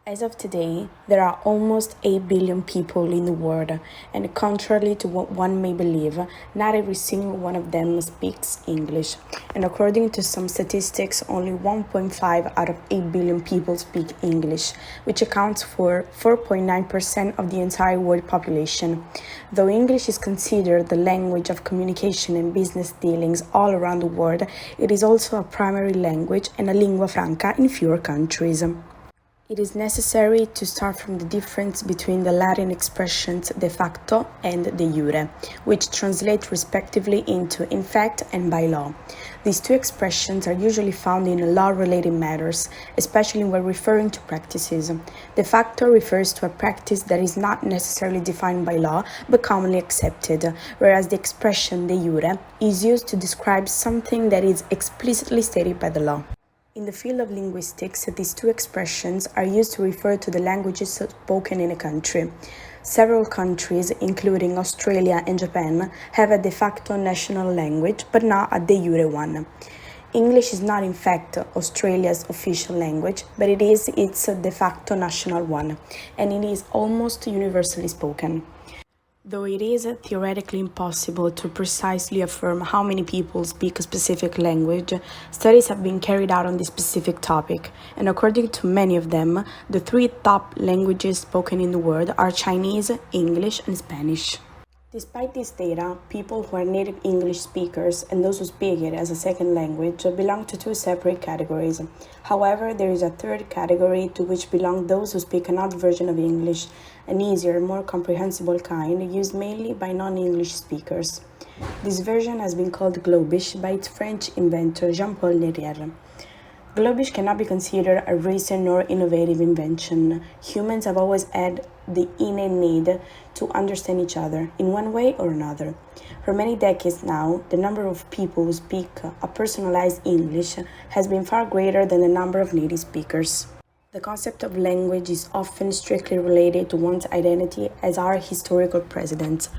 As of today, there are almost 8 billion people in the world, and contrary to what one may believe, not every single one of them speaks English. And according to some statistics, only 1.5 out of 8 billion people speak English, which accounts for 4.9% of the entire world population. Though English is considered the language of communication and business dealings all around the world, it is also a primary language and a lingua franca in fewer countries. It is necessary to start from the difference between the Latin expressions de facto and de jure, which translate respectively into in fact and by law. These two expressions are usually found in law-related matters, especially when referring to practices. De facto refers to a practice that is not necessarily defined by law, but commonly accepted, whereas the expression de jure is used to describe something that is explicitly stated by the law. In the field of linguistics, these two expressions are used to refer to the languages spoken in a country. Several countries, including Australia and Japan, have a de facto national language, but not a de jure one. English is not in fact Australia's official language, but it is its de facto national one, and it is almost universally spoken. Though it is theoretically impossible to precisely affirm how many people speak a specific language, studies have been carried out on this specific topic, and according to many of them, the three top languages spoken in the world are Chinese, English, and Spanish. Despite this data, people who are native English speakers and those who speak it as a second language belong to two separate categories. However, there is a third category to which belong those who speak another version of English, an easier, more comprehensible kind used mainly by non-English speakers. This version has been called globish by its French inventor Jean-Paul Lerrière. Globish cannot be considered a recent nor innovative invention. Humans have always had the innate need to understand each other in one way or another. For many decades now, the number of people who speak a personalized English has been far greater than the number of native speakers. The concept of language is often strictly related to one's identity, as are historical precedents.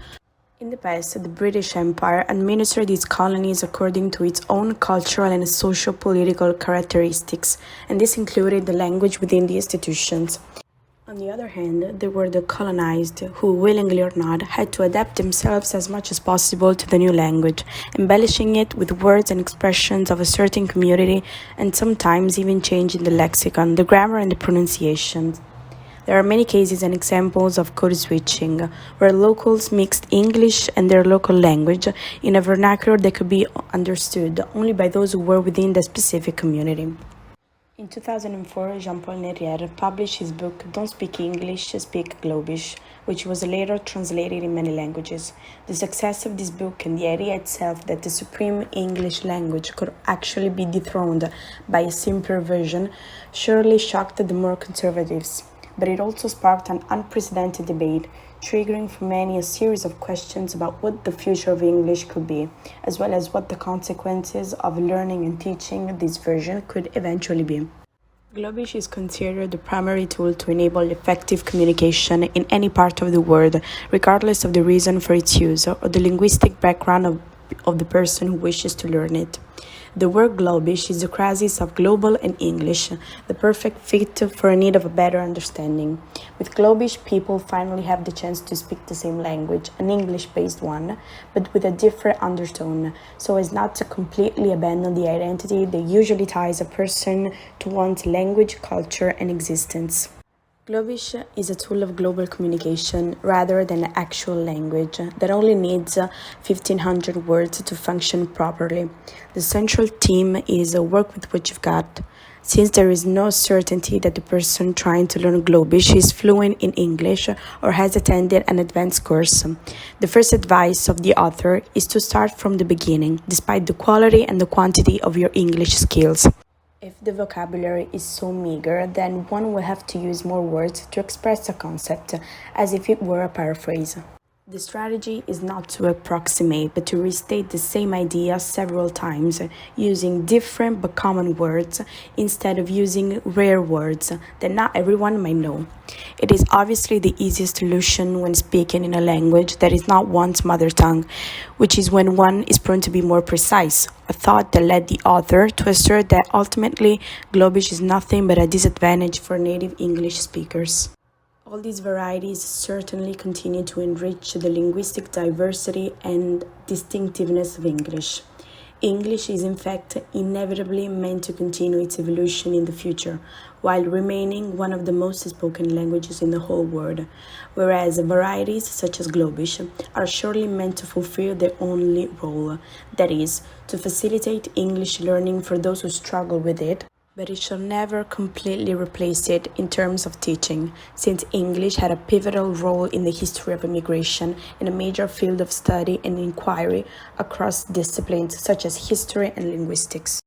In the past, the British Empire administered its colonies according to its own cultural and socio-political characteristics, and this included the language within the institutions. On the other hand, there were the colonized, who, willingly or not, had to adapt themselves as much as possible to the new language, embellishing it with words and expressions of a certain community, and sometimes even changing the lexicon, the grammar, and the pronunciation. There are many cases and examples of code switching, where locals mixed English and their local language in a vernacular that could be understood only by those who were within the specific community. In 2004, Jean-Paul Lerrière published his book Don't Speak English, Speak Globish, which was later translated in many languages. The success of this book and the idea itself that the supreme English language could actually be dethroned by a simpler version surely shocked the more conservatives. But it also sparked an unprecedented debate, triggering for many a series of questions about what the future of English could be, as well as what the consequences of learning and teaching this version could eventually be. Globish is considered the primary tool to enable effective communication in any part of the world, regardless of the reason for its use or the linguistic background of the person who wishes to learn it. The word globish is the crisis of global and English, the perfect fit for a need of a better understanding. With globish, people finally have the chance to speak the same language, an English-based one, but with a different undertone, so as not to completely abandon the identity that usually ties a person to one's language, culture, and existence. Globish is a tool of global communication rather than an actual language that only needs 1,500 words to function properly. The central theme is work with what you've got. Since there is no certainty that the person trying to learn Globish is fluent in English or has attended an advanced course, the first advice of the author is to start from the beginning, despite the quality and the quantity of your English skills. If the vocabulary is so meager, then one will have to use more words to express a concept, as if it were a paraphrase. The strategy is not to approximate, but to restate the same idea several times, using different but common words instead of using rare words that not everyone might know. It is obviously the easiest solution when speaking in a language that is not one's mother tongue, which is when one is prone to be more precise, a thought that led the author to assert that ultimately globish is nothing but a disadvantage for native English speakers. All these varieties certainly continue to enrich the linguistic diversity and distinctiveness of English. English is in fact inevitably meant to continue its evolution in the future, while remaining one of the most spoken languages in the whole world, whereas varieties such as globish are surely meant to fulfill their only role, that is, to facilitate English learning for those who struggle with it, but it shall never completely replace it in terms of teaching, since English had a pivotal role in the history of immigration and a major field of study and inquiry across disciplines such as history and linguistics.